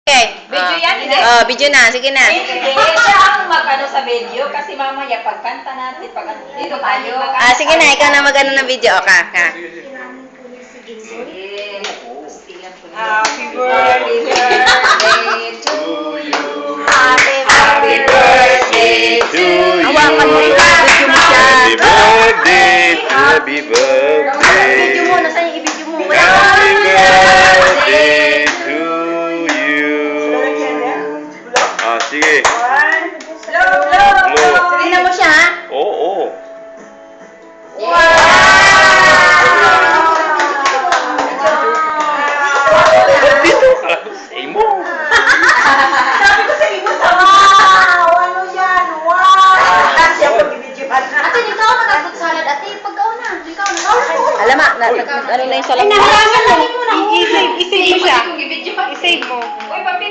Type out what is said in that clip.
Okay. Video yan, hindi? Oh, video na. Sige na. Hindi, siya ang mag-ano sa video kasi mamaya pagkanta natin, dito tayo. Sige na. Ikaw na mag-ano ng video. O, ka. Happy birthday to you. Happy birthday to you. Hawakan mo ito. Video mo siya. Happy birthday, happy Video mo. birthday. Nasaan yung i-video mo? Happy birthday to you. Sige. Blow. Tingnan mo siya, ha? Oo. Dito ka. Say mo. Sabi ko sa iyo, wow! Ano yan? Wow! Siya pag-videoan. Ate, ikaw mag-fruit salad. Ate, pagkaw na. Ikaw na. Alam mo, ano na yung salam mo? Nahalangan lagi mo na. I-save mo siya. I-save mo. Uy, papi,